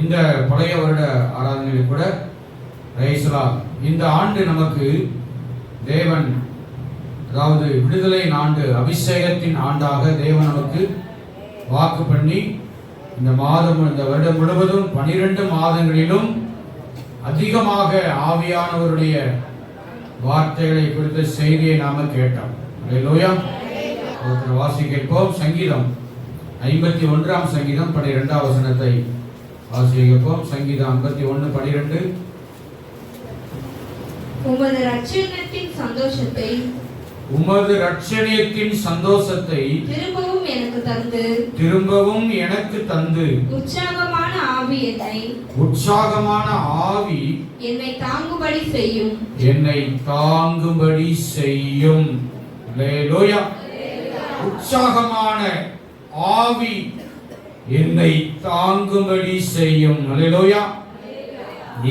இந்த பழைய வருட ஆராதனையில் கூட இந்த ஆண்டு நமக்கு தேவன், அதாவது விடுதலையின் ஆண்டு, அபிஷேகத்தின் ஆண்டாக தேவன் நமக்கு வாக்கு பண்ணி இந்த மாதம், இந்த வருடம் முழுவதும் 12 மாதங்களிலும் அதிகமாக ஆவியானவருடைய வார்த்தைகளை குறித்த செய்தியை நாம கேட்டோம். அல்லேலூயா. வாசிக்கப்போம். சங்கீதம் 51ஆம் சங்கீதம் 12ஆம் வசனத்தை வாசிக்கப்போம். சங்கீதம் 51:12. உமது இரட்சணியத்தின் சந்தோஷத்தை திரும்பவும் எனக்கு தந்து உற்சாகமான ஆவி என்னை தாங்கும்படி செய்யும். அல்லேலூயா. உற்சாகமான ஆவி என்னை தாங்கும்படி செய்யும். அல்லேலூயா.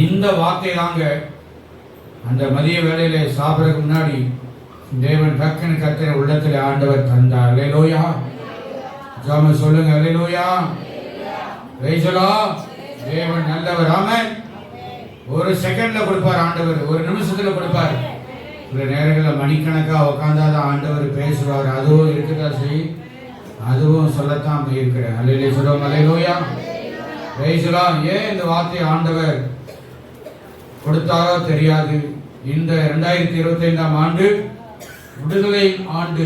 இந்த வார்த்தை தாங்க அந்த மதிய வேளையில சாப்பிடறதுக்கு முன்னாடி தேவன் டக்குன்னு கத்திர உள்ளத்துல ஆண்டவர் தந்தார். அல்லேலூயா. ஜாம சொல்லுங்க. அல்லேலூயா. Praise the Lord. தேவன் நல்லவர். ஆமென். ஒரு செகண்ட்ல கொடுப்பார் ஆண்டவர், ஒரு நிமிஷத்துல கொடுப்பார். சில நேரங்களில் மணிக்கணக்கா உட்கார்ந்தாதான் ஆண்டவர் பேசுவார். அதுவும் இருக்குதா செய், அதுவும் சொல்லத்தான் இருக்கிறேன். அல்லேலூயா சொல்லுவோம். அல்லேலூயா. Praise the Lord. ஏன் இந்த வார்த்தை ஆண்டவர் கொடுத்தாரோ தெரியாது. இந்த 2025ஆம் ஆண்டு விடுதலை ஆண்டு,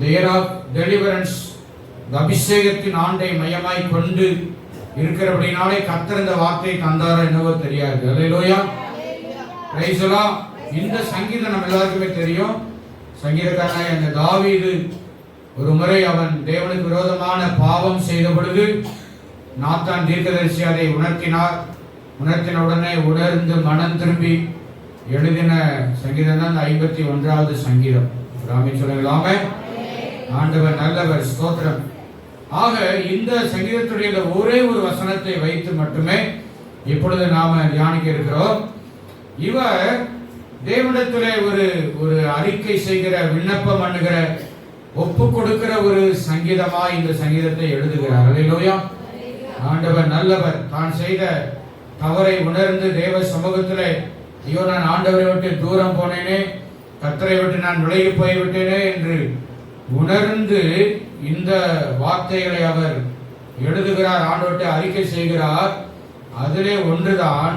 the year of deliverance, அபிஷேகத்தின் ஆண்டை மையமாய் கொண்டு இருக்கிறபடினாலே கர்த்தர் இந்த வார்த்தை தந்தாரோ என்னவோ தெரியாது. அல்லேலூயா. Praise the Lord. இந்த சங்கீதம் நம்ம எல்லாருக்குமே தெரியும். சங்கீதக்காரனாகிய அந்த தாவீது ஒரு முறை அவன் தேவனுக்கு விரோதமான பாவம் செய்த பொழுது நாத்தான் தீர்க்கதரிசி அதை உணர்த்தின உடனே உணர்ந்து மனம் திரும்பி எழுதின சங்கீதம் தான் 51வது சங்கீதம். ராமே சொல்லலாமே. ஆண்டவர் நல்லவர். ஸ்தோத்திரம். ஆக இந்த சங்கீதத்துடைய ஒரே ஒரு வசனத்தை வைத்து மட்டுமே இப்பொழுது நாம தியானிக்க இருக்கிறோம். இவர் தேவனிடத்திலே ஒரு அறிக்கை செய்கிற, விண்ணப்பம் பண்ணுகிற, ஒப்பு கொடுக்கிற ஒரு சங்கீதமாய் இந்த சங்கீதத்தை எழுதுகிறார். அல்லேலூயா. ஆண்டவர் நல்லவர். தான் செய்த தவறை உணர்ந்து தேவ சமூகத்திலே, ஐயோ நான் ஆண்டவரை விட்டு தூரம் போனேனே, கர்த்தரை விட்டு நான் விலகி போய்விட்டேனே என்று உணர்ந்து இந்த வார்த்தைகளை அவர் எழுதுகிறார். ஆண்டவர்கிட்ட அறிக்கை செய்கிறார். அதிலே ஒன்றுதான்,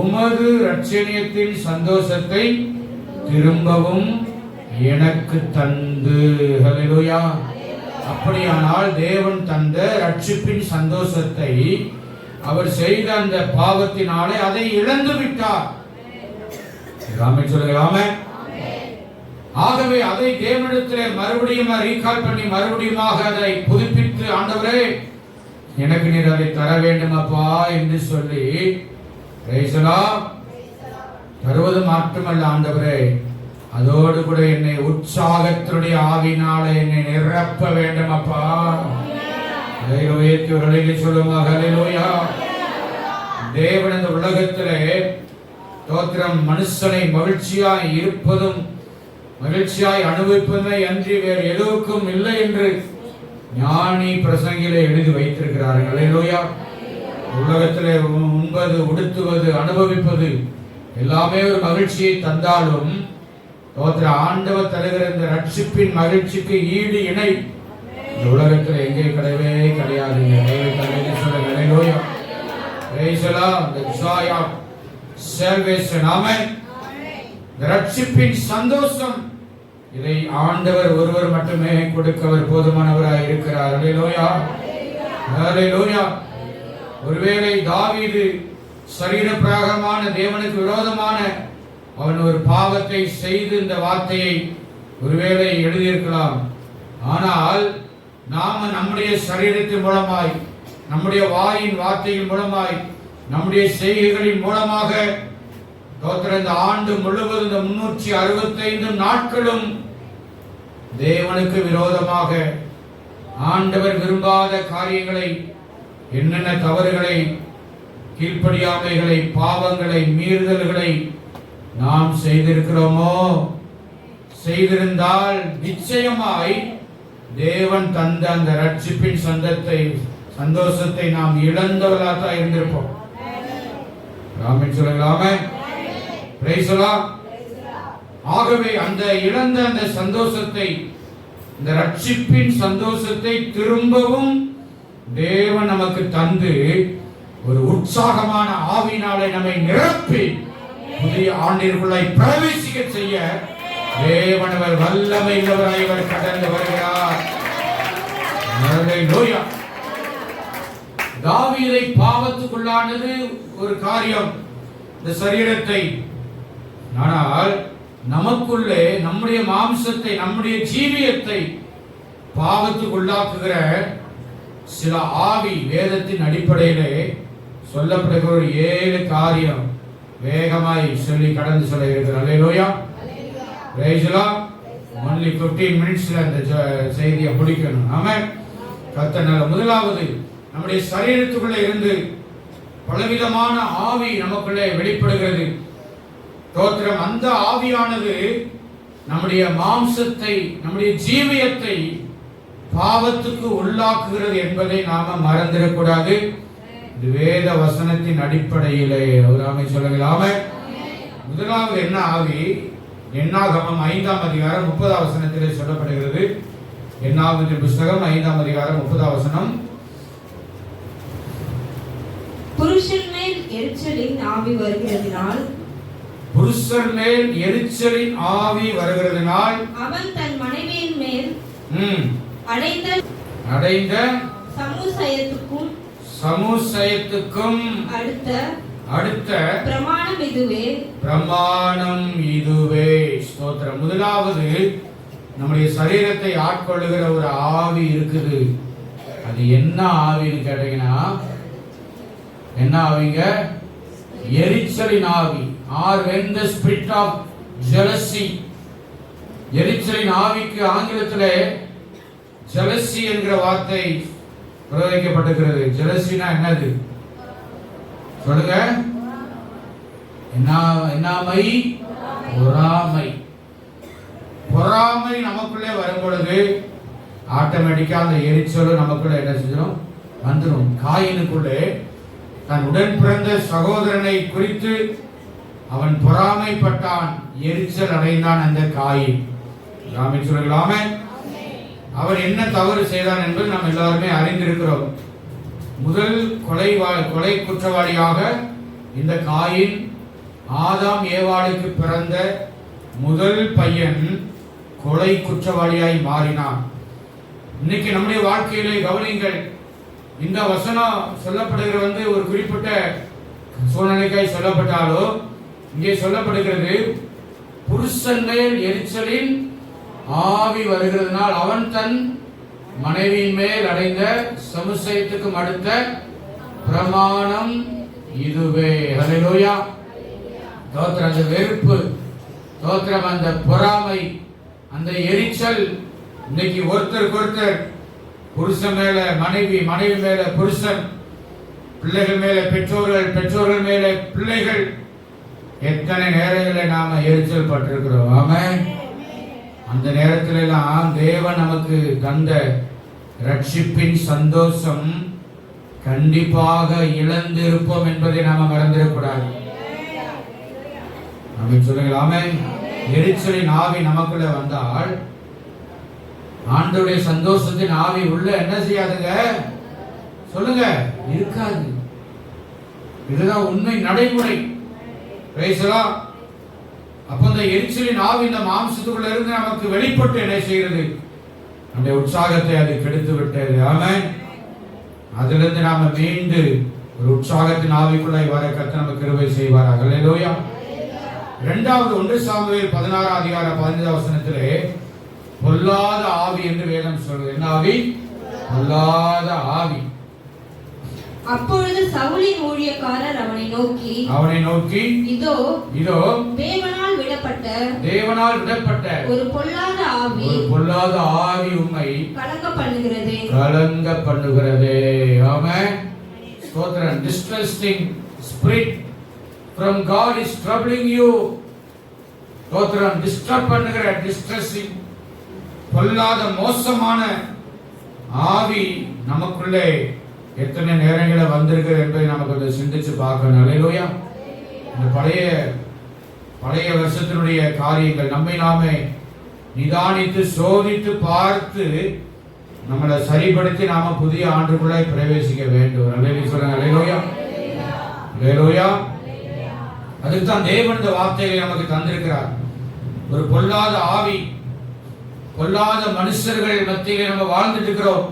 உமது இரட்சணியத்தின் சந்தோஷத்தை திரும்பவும் எனக்கு தந்து. ஹல்லேலூயா. அப்படியானால் தேவன் தந்த ரட்சிப்பின் சந்தோஷத்தை அவர் செய்த அந்த பாவத்தினாலே அதை இழந்து விட்டார். ஆமென் சொல்லுங்க. ஆகவே அதை தேவனிடத்திலே மறுபடியும் ரீகால் பண்ணி மறுபடியுமாக அதை புதுப்பித்து, ஆண்டவரே எனக்கு நீர் அதை தர வேண்டும் அப்பா என்று சொல்லி தருவது மட்டுமல்ல, ஆண்டவரே அதோடு கூட என்னை உற்சாகத்தினுடைய ஆவினால என்னை நிரப்ப வேண்டும் அப்பா. சொல்லுங்க. தேவன் இந்த உலகத்திலே தோத்திரம் மனுஷனை மகிழ்ச்சியாய் இருப்பதும் மகிழ்ச்சியாய் அனுபவிப்பதை அன்றி வேறு எதுவுக்கும் இல்லை என்று ஞானி பிரசங்கிலே எழுதி வைத்திருக்கிறார்கள். அல்லேலூயா. உலகத்திலே உண்பது, உடுத்துவது, அனுபவிப்பது எல்லாமே ஒரு மகிழ்ச்சியை தந்தாலும் ஆண்டவர் தருகிற இந்த ரட்சிப்பின் மகிழ்ச்சிக்கு ஈடு இணை இந்த உலகத்தில் எங்கே கிடையவே கிடையாது. ரட்சிப்பின் சந்தோஷம் இதை ஆண்டவர் ஒருவர் மட்டுமே கொடுக்கவர் போதுமானவராய் இருக்கிறார். அல்லேலூயா. அல்லேலூயா. ஒருவேளை தாவீது சரீர பிரகாரமான தேவனுக்கு விரோதமான அவன் ஒரு பாவத்தை செய்து இந்த வார்த்தையை ஒருவேளை எழுதியிருக்கலாம். ஆனால் நாம நம்முடைய சரீரத்தின் மூலமாய், நம்முடைய வாயின் வார்த்தையின் மூலமாய், நம்முடைய செய்கைகளின் மூலமாக இந்த ஆண்டு முழுவதும் இந்த 365 நாட்களும் தேவனுக்கு விரோதமாக ஆண்டவர் விரும்பாத காரியங்களை, என்னென்ன தவறுகளை, கீழ்ப்படியாமைகளை, பாவங்களை, மீறுதல்களை நாம் செய்திருக்கிறோமோ, செய்திருந்தால் நிச்சயமாய் தேவன் தந்த அந்த ரட்சிப்பின் சந்தோஷத்தை நாம் இழந்தவர்களாக இருந்திருப்போம். ஆமென் சொல்லுங்களாமே. Praise the Lord. ஆகவே அந்த இழந்த அந்த சந்தோஷத்தை, இந்த ரட்சிப்பின் சந்தோஷத்தை திரும்பவும் தேவன் நமக்கு தந்து ஒரு உற்சாகமான ஆவியினாலே நம்மை நிரப்பி புதிய ஆண்டிற்குள்ளாய் பிரவேசிக்க செய்ய தேவன் அவர் வல்லமை உள்ளவராய் அவர் கடந்து வருகிறார். ஹல்லேலூயா. தாவீதை பாவத்துக்குள்ளானது ஒரு காரியம், இந்த சரீரத்தை. ஆனால் நமக்குள்ளே நம்முடைய மாம்சத்தை, நம்முடைய ஜீவியத்தை பாவத்துக்குள்ளாக்குகிற சில ஆவி வேதத்தின் அடிப்படையிலே சொல்லப்படுகிற ஒரு 7 காரியம் வேகமாய் சொல்லி கடந்து சொல்ல இருக்கிறார். ஹல்லேலூயா. Praise the Lord. only 15 minutesல இந்த செய்தியை முடிக்கணும். ஆமென். கர்த்தர் முதலாவது நம்முடைய சரீரத்துக்குள்ளே இருந்து பலவிதமான ஆவி நமக்குள்ளே வெளிப்படுகிறது. தோத்திரம். அந்த ஆவியானது நம்முடைய மாம்சத்தை, நம்முடைய ஜீவியத்தை பாவத்துக்கு உள்ளாக்குகிறது என்பதை நாம மறந்துடக்கூடாது. இது வேத வசனத்தின் அடிப்படையிலே அவராமை சொல்லலாமே. முதலாவது என்ன ஆவி? என்னாகமம் 5ஆம் அதிகாரம் 30ஆம் வசனத்திலே சொல்லப்படுகிறது. என்னாகமத்தின் புத்தகம் 5ஆம் அதிகாரம் 30ஆம் வசனம். புருஷன் மேல் எரிச்சலின் ஆவி வருகிறதினால், புருஷன் மேல் எரிச்சலின் ஆவி வருகிறதினால் அவன் தன் மனைவியின் மேல் அடைந்த சமுசயத்துக்கும் அடுத்த பிரமாணம் இதுவே. ஸ்தோத்திரம். முதலாவது நம்முடைய சரீரத்தை ஆட்கொள்ளுகிற ஒரு ஆவி இருக்குது. அது என்ன ஆவின்னு கேட்டீங்கன்னா, என்ன ஆவிங்க? எரிச்சலின் ஆவி. or when the spirit of jealousy. எரிச்சலின் ஆவிக்கு ஆங்கிலத்திலே jealousy என்கிற வார்த்தை பிரயோகிக்கப்பட்டிருக்கிறது. jealousy-னா என்னது சொல்லுங்க? என்னாமை? பொறாமை. பொறாமை நமக்குள்ளே வரும் பொழுது ஆட்டோமேட்டிக்கா அந்த எரிச்சலும் நமக்குள்ள என்ன செஞ்சிடும்? வந்துடும். காயினுக்குள்ளே தன் உடன் பிறந்த சகோதரனை குறித்து அவன் பொறாமைப்பட்டான், எரிச்சல் அடைந்தான் அந்த காயின். ஆமென் சொல்லுங்களாமே. அவன் என்ன தவறு செய்தான் என்பது நாம் எல்லாருமே அறிந்திருக்கிறோம். முதல் கொலை குற்றவாளியாக இந்த காயின் ஆதாம் ஏவாளுக்கு பிறந்த முதல் பையன் கொலை குற்றவாளியாய் மாறினான். இன்னைக்கு நம்முடைய வாழ்க்கையிலே கவனிங்கள். இந்த வசனம் சொல்லப்படுகிற ஒரு குறிப்பிட்ட சூழ்நிலைக்காய் சொல்லப்பட்டாலோ இங்கே சொல்லப்படுகிறது, புருஷன் மேல் எரிச்சலின் ஆவி வருகிறதுனால் அவன் தன் மனைவியின் மேல் அடைந்த சமுசயத்துக்கும் அடுத்த பிரமாணம் இதுவே. ஹல்லேலூயா. தோத்திரம். அந்த வெறுப்பு, தோத்திரம், அந்த பொறாமை, அந்த எரிச்சல் இன்னைக்கு ஒருத்தருக்கு ஒருத்தர், புருஷன் மேல மனைவி, மனைவி மேல புருஷன், பிள்ளைகள் மேல பெற்றோர்கள், பெற்றோர்கள் மேல பிள்ளைகள், எத்தனை நேரங்களில் நாம எரிச்சல் பட்டிருக்கிறோம். ஆமென். அந்த நேரத்தில் எல்லாம் தேவன் நமக்கு தந்த ரட்சிப்பின் சந்தோஷம் கண்டிப்பாக இழந்திருப்போம் என்பதை நாம மறந்துடக்கூடாது. ஆமென் சொல்லுங்கள். ஆமென். எரிச்சலின் ஆவி நமக்குள்ள வந்தால் ஆண்டவருடைய சந்தோஷத்தின் ஆவி உள்ள என்ன செய்யாதுங்க? சொல்லுங்க, இருக்காது. இதுதான் உண்மை நடைமுறை. பேசலாம். அப்ப இந்த எரிச்சலின் ஆவி இந்த மாம்சத்துக்குள்ள இருந்து நமக்கு வெளிப்பட்டு என்ன செய்கிறது? நம்முடைய உற்சாகத்தை அது கெடுத்து விட்டது. ஆமென். அதிலிருந்து நாம மீண்டு ஒரு உற்சாகத்தின் ஆவிக்குள்ளாய் வர கர்த்தர் நமக்கு கிருபை செய்வாராக. ஹல்லேலூயா. இரண்டாவது 1 சாமுவேல் 16ஆம் அதிகாரம் 15ஆம் வசனத்திலே பொல்லாத ஆவி என்று வேதம் சொல்கிறது. என்ன ஆவி? பொல்லாத ஆவி. அப்பொழுது சவுலின் ஊழியக்காரர் அவனை நோக்கி இதோ தேவனால் விடப்பட்ட ஒரு பொல்லாத ஆவி உம்மை கலங்க பண்ணுகிறது. ஆமென். ஸ்தோத்திரம். distressing spirit from God is troubling you. ஸ்தோத்திரம். டிஸ்டர்ப் பண்ணுகிற, distressing, பொல்லாத மோசமான ஆவி நமக்குள்ளே எத்தனை நேரங்களில் வந்திருக்கிறது என்பதை நம்ம கொஞ்சம் சிந்திச்சு பார்க்கணும். அல்லேலூயா. இந்த பழைய வருஷத்தினுடைய காரியங்கள் நம்மை நாமே நிதானித்து சோதித்து பார்த்து நம்மளை சரிப்படுத்தி நாம புதிய ஆண்டுக்குள்ள பிரவேசிக்க வேண்டும். அல்லேலூயா. அல்லேலூயா. அதுக்குத்தான் தேவன் இந்த வார்த்தைகளை நமக்கு தந்திருக்கிறார். ஒரு பொல்லாத ஆவி, பொல்லாத மனுஷர்கள் மத்தியிலே நம்ம வாழ்ந்துட்டு இருக்கிறோம்.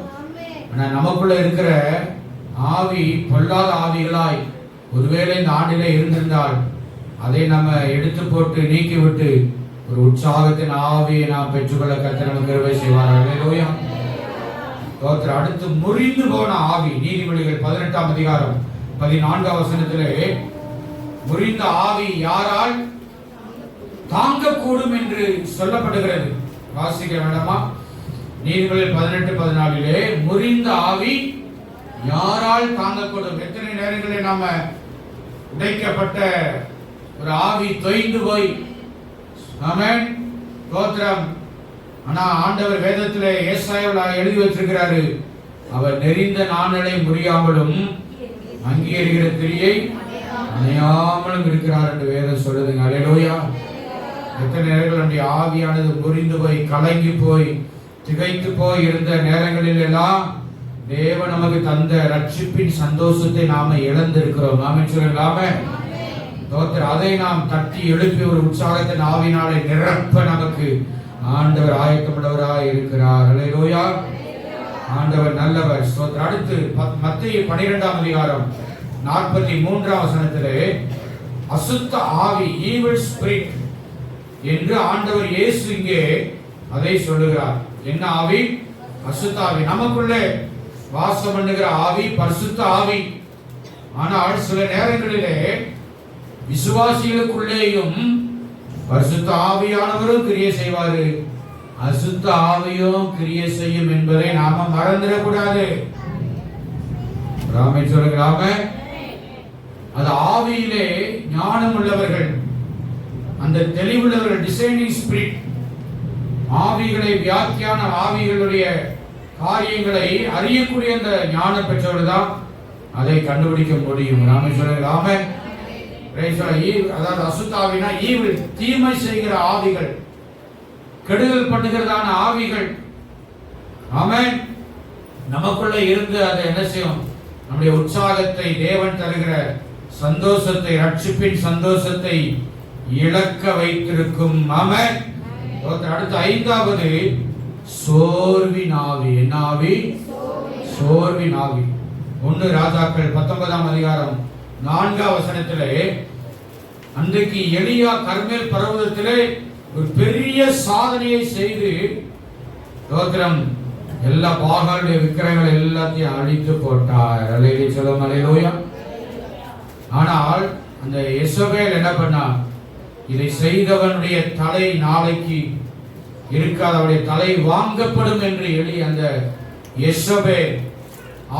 ஆனா நமக்குள்ள இருக்கிற ஆவி பொல்லாத ஆவிகளாய் ஒருவேளை இந்த ஆண்டிலே இருந்திருந்தால் அதை நம்ம எடுத்து போட்டு நீக்கிவிட்டு ஒரு உற்சாகத்தின் ஆவியை நாம் பெற்றுக்கொள்ள கர்த்தர் நமக்கு கிருபை செய்வார். அல்லேலூயா. அடுத்து முறிந்து போன ஆவி, நீதிமொழிகள் 18ஆம் அதிகாரம் 14ஆம் வசனத்திலே முறிந்த ஆவி யாரால் தாங்கக்கூடும் என்று சொல்லப்படுகிறது. வாசிக்க வேண்டாமா? நீதிமொழிகள் 18:14 முறிந்த ஆவி யாரால் தாங்கக்கூடும்? எத்தனை நேரங்களில் நாம உடைக்கப்பட்ட ஒரு ஆவி தொய்ந்து போய், ஆமென், ஸ்தோத்திரம். ஆனா ஆண்டவர் வேதத்திலே ஏசாயாவில் எழுதி வச்சிருக்கிறாரு, அவர் நெறிந்த நாணலை முறியாமலும் அங்கி எறிகிற திரியை அணையாமலும் இருக்கிறார் என்று வேதம் சொல்லுதுங்க. அல்லேலூயா. எத்தனை நேரங்கள் நம்முடைய ஆவியானது முறிந்து போய் கலங்கி போய் திகைத்து போய் இருந்த நேரங்களில் எல்லாம் தேவன் நமக்கு தந்த ரட்சிப்பின் சந்தோஷத்தை நாம இழந்திருக்கிறோம். ஆமென் சொல்லுங்களாமே. தோத்திரம். அதை நாம் தட்டி எழுப்பி ஒரு உற்சாகத்தின் ஆவினாலே நிரப்ப நமக்கு ஆண்டவர் ஆயத்தமுள்ளவராய் இருக்கிறார். அல்லேலூயா. ஆண்டவர் நல்லவர். ஸ்தோத்திரம். அடுத்து மத்தேயு 12ஆம் அதிகாரம் 43ஆம் வசனத்திலே அசுத்த ஆவி, ஈவில் ஸ்பிரிட் என்று ஆண்டவர் இயேசு இங்கே அதை சொல்லுகிறார். என்ன ஆவி? அசுத்த ஆவி. நமக்குள்ளே வாசம் பண்ணுகிற ஆவி பரிசுத்த ஆவி. ஆனால் சில நேரங்களிலே விசுவாசிகளுக்குள்ளேயும் பரிசுத்த ஆவியானவரும் கிரியை செய்வாரு, அசுத்த ஆவியும் கிரியை செய்யும் என்பதை நாம மறந்துடக்கூடாது. சொல்லுகிறாம அது ஆவியிலே ஞானம் உள்ளவர்கள், அந்த தெளிவுள்ளவர்கள், டிசைனிங் ஸ்பிரிட், ஆவிகளை வியாக்கியான ஆவிகளுடைய காரியங்களை அறியக்கூடிய அந்த ஞானம் பெற்றவர்கள் தான் அதை கண்டுபிடிக்க முடியும். ராமேஸ்வரர் அதாவது அசுத்தாவினா ஈவில், தீமை செய்கிற ஆவிகள், கெடுதல் பண்ணுகிறதான ஆவிகள். ஆமென். நமக்குள்ள இருந்து அதை என்ன செய்யும்? நம்முடைய உற்சாகத்தை, தேவன் தருகிற சந்தோஷத்தை, ரட்சிப்பின் சந்தோஷத்தை இழக்க வைத்திருக்கும். ஆமென். அடுத்து 5வது சோர்வின் ஆவி. என்ன ஆவி? சோர்வின் ஆவி. 1 ராஜாக்கள் 19ஆம் அதிகாரம் 4ஆம் வசனத்திலே அன்றைக்கு எலியா கர்மேல் பர்வதத்திலே ஒரு பெரிய சாதனையை செய்து ஸ்தோத்திரம் எல்லா பாகாலுடைய விக்கிரகங்கள் எல்லாத்தையும் அழித்து போட்டார். அல்லேலூயா. சொல்லுங்க அல்லேலூயா. ஆனால் அந்த எசபேல் என்ன பண்ணா? இதை செய்தவனுடைய தலை நாளைக்கு இருக்காது, அவருடைய தலை வாங்கப்படும் என்று எலி அந்த எசபேல்,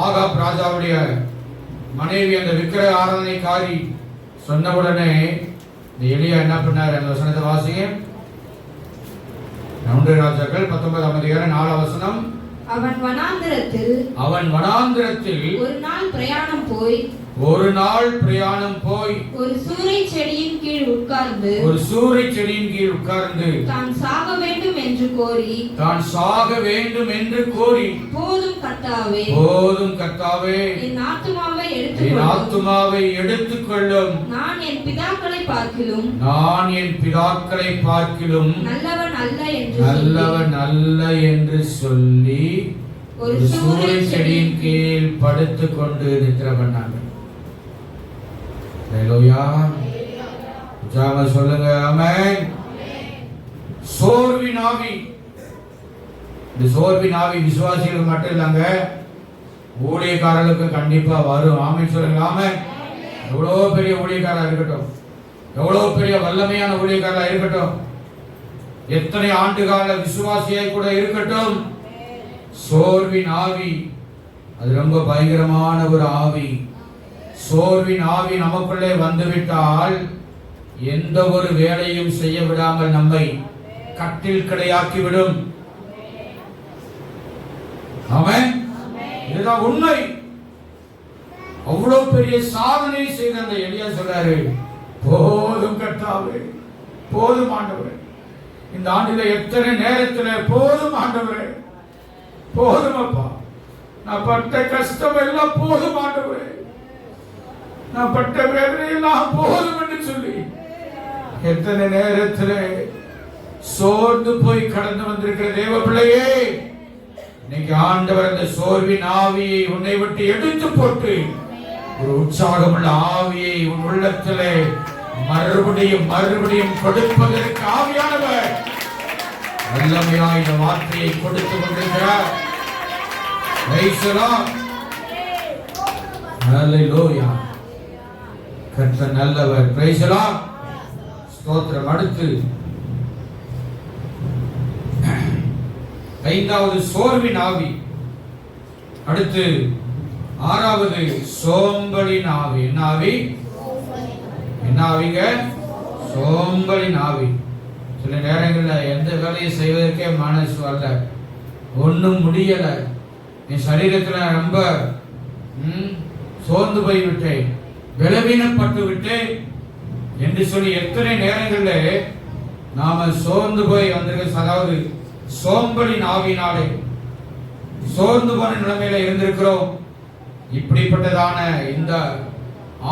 ஆகாப் ராஜாவுடைய மனைவி, அந்த விக்கிரக ஆராதனைக்காரி சொன்னவுடனே இந்த எலியா என்ன பண்ணார்? அந்த வசனத்தை வாசிங்க. 1 ராஜாக்கள் 19ஆம் அதிகாரம் 4ஆம் வசனம். அவன் வனாந்திரத்தில் ஒரு நாள் பிரயாணம் போய் ஒரு சூரை செடியின் கீழ் உட்கார்ந்து தான் சாக வேண்டும் என்று கோரி போதும் கர்த்தாவே என் ஆத்துமாவை எடுத்துக்கொள்ளும், நான் என் பிதாக்களை பார்க்கிலும் நல்லவன் அல்ல என்று சொல்லி ஒரு சூரை செடியின் கீழ் படுத்துக் கொண்டு நித்திரை பண்ணாங்க. சொல்லுங்க ஆமென். சோர்வின் ஆவி. இந்த சோர்வின் ஆவி விசுவாசிகளுக்கு மட்டும் இல்லங்க, ஊழியக்காரர்களுக்கு கண்டிப்பா வரும். ஆமென் சொல்லுங்க ஆமென். எவ்வளவு பெரிய ஊழியக்காரா இருக்கட்டும், எவ்வளவு பெரிய வல்லமையான ஊழியக்காரா இருக்கட்டும், எத்தனை ஆண்டுகால விசுவாசியாய் கூட இருக்கட்டும், சோர்வின் ஆவி அது ரொம்ப பயங்கரமான ஒரு ஆவி. சோர்வின் ஆவி நமக்குள்ளே வந்துவிட்டால் எந்த ஒரு வேலையும் செய்ய விடாமல் நம்மை கட்டில் கிடையாக்கி விடும். ஆமென். இதுதான் உண்மை. அவ்வளவு பெரிய சாதனை செய்த அந்த எலியா சொல்றாரு, போதும் கர்த்தாவே, போதும் ஆண்டவரே, இந்த ஆண்டில எத்தனை நேரத்தில் போதும் ஆண்டவரே, போதும் அப்பா, நான் பட்ட கஷ்டம் எல்லாம் போதும் ஆண்டவரே, நான் பட்ட வேதனை எல்லாம் போதும் என்று சொல்லி எத்தனை நேரத்தில் சோர்ந்து போய் கடந்து வந்திருக்கிற தேவ பிள்ளையே, இன்னைக்கு ஆண்டவர் அந்த சோர்வின் ஆவியை உன்னை விட்டு எடுத்து போட்டு ஒரு உற்சாகமுள்ள ஆவியை உன் உள்ளத்திலே மறுபடியும் மறுபடியும் கொடுப்பதற்கு ஆவியானவர் வல்லமையா இந்த வார்த்தையை கொடுத்து கொண்டிருக்கிறார். ஹல்லேலூயா. கர்த்தர் நல்லவர். Price the Lord. ஸ்தோத்திரம். அடுத்து ஐந்தாவது சோர்வின் ஆவி. அடுத்து ஆறாவது சோம்பலின் ஆவி. என்ன ஆவி? என்ன ஆவிங்க? சோம்பலின் ஆவி. சில நேரங்களில் எந்த வேலையை செய்வதற்கே மனசு வரல, ஒன்றும் முடியல, என் சரீரத்தில் ரொம்ப சோர்ந்து போய்விட்டேன், பலவீனப்பட்டு விட்டேன் என்று சொல்லி எத்தனை நேரங்களில் நாம சோர்ந்து போய் வந்திருக்க, அதாவது சோம்பலின் ஆவியினாலே சோர்ந்து போன நிலைமையில இருந்திருக்கிறோம். இப்படிப்பட்டதான இந்த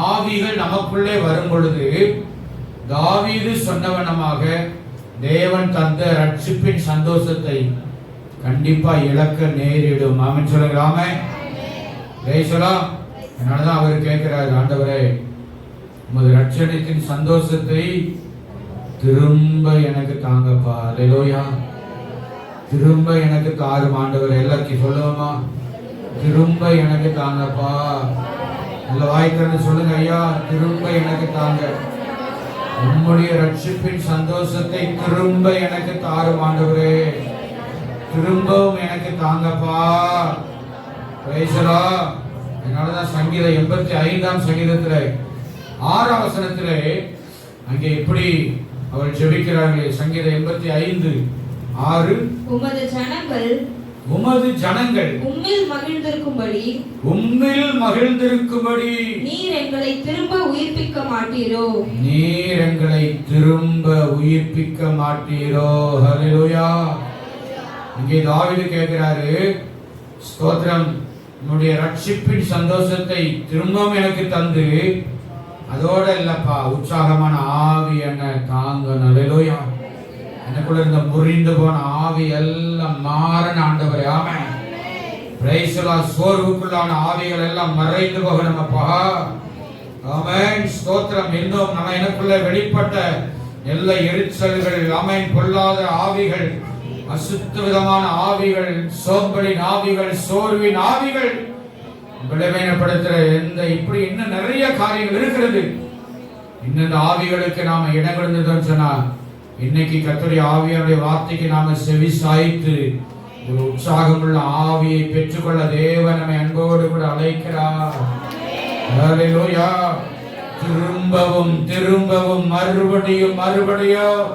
ஆவிகள் நமக்குள்ளே வரும் பொழுது தாவீது சொன்னவனமாக தேவன் தந்த ரட்சிப்பின் சந்தோஷத்தை கண்டிப்பா இழக்க நேரிடும். ஆமென் சொல்லுங்களாமே. அதனாலதான் அவர் கேட்கிறார், ஆண்டவரே, உமது ரட்சணத்தின் சந்தோஷத்தை திரும்ப எனக்கு தாங்கப்பா. அல்லேலூயா. திரும்ப எனக்கு தாரும் ஆண்டவர். எல்லாத்தையும் சொல்லுவோமா? திரும்ப எனக்கு தாங்கப்பா. நல்ல வாய்க்கிறன்னு சொல்லுங்க ஐயா, திரும்ப எனக்கு தாங்க. உம்முடைய ரட்சிப்பின் சந்தோஷத்தை திரும்ப எனக்கு தாரும் ஆண்டவரே, திரும்பவும் எனக்கு தாங்கப்பா. Price the Lord. அதனாலதான் சங்கீதம் 85ஆம் சங்கீதத்திலே 6ஆம் வசனத்திலே அங்கே எப்படி அவள் ஜெபிக்கிறார்கள். சங்கீதம் 85:6, உமது ஜனங்கள் உம்மில் மகிழ்ந்திருக்கும்படி நீர் எங்களை திரும்ப உயிர்ப்பிக்க மாட்டீரோ. நீர் எங்களை திரும்ப உயிர்ப்பிக்க மாட்டீரோ. ஹல்லேலூயா. இங்கே தாவீது கேட்கிறாரு, ஸ்தோத்திரம், உன்னுடைய ரட்சிப்பின் சந்தோஷத்தை திரும்பவும் எனக்கு தந்து, அதோட இல்லப்பா, உற்சாகமான ஆவி என்ன தாங்க. ஹல்லேலூயா. எனக்குள்ள இருந்த முறிந்து போன ஆவி எல்லாம் மாறன ஆண்டவரே. ஆமென். Praise the Lord. சோர்வுக்குள்ளான ஆவிகள் எல்லாம் மறைந்து போகணும் அப்பா. ஆமென். ஸ்தோத்திரம். இன்னும் நம்ம எனக்குள்ள வெளிப்பட்ட எல்லா எரிச்சல்கள், ஆமென், பொல்லாத ஆவிகள், அசுத்த விதமான ஆவிகள், சோம்பலின் ஆவிகள், சோர்வின் ஆவிகள், பலவீனப்படுத்துற எந்த இப்படி இன்னும் நிறைய காரியங்கள் இருக்கிறது. இந்த ஆவிகளுக்கு நாம இடம் கொடுத்தோம்னு சொன்னா, இன்னைக்கு கர்த்தருடைய ஆவியாருடைய வார்த்தைக்கு நாம செவி சாய்த்து ஒரு உற்சாகமுள்ள ஆவியை பெற்றுக்கொள்ள தேவன் நம்மை அன்போடு கூட அழைக்கிறார். ஹல்லேலூயா. திரும்பவும் திரும்பவும் மறுபடியும் மறுபடியும்.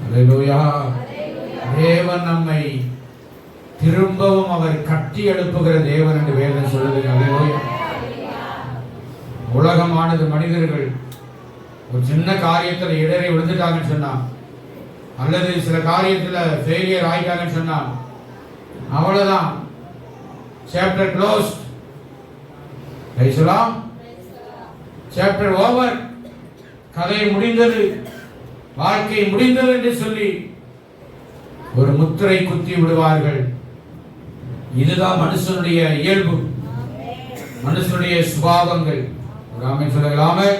ஹல்லேலூயா. தேவன் நம்மை திரும்பவும் அவர் கட்டி எழுப்புகிற தேவன் என்று வேதம் சொல்லுது. ஹல்லேலூயா. உலகமானது மனிதர்கள் ஒரு சின்ன காரியத்தில் இடறி விழுந்துட்டாங்கன்னு சொன்னா, அல்லது சில காரியத்தில் ஃபெயிலியர் ஆயிட்டாங்கன்னு சொன்னா, அவ்வளவுதான், சாப்டர் க்ளோஸ்ட், சாப்டர் ஓவர், கதை முடிந்தது, வாழ்க்கை முடிந்தது என்று சொல்லி ஒரு முத்திரை குத்தி விடுவார்கள். இதுதான் மனுஷனுடைய இயல்பு, மனுஷனுடைய சுபாவங்கள். ஆமென் சொல்லலாமே.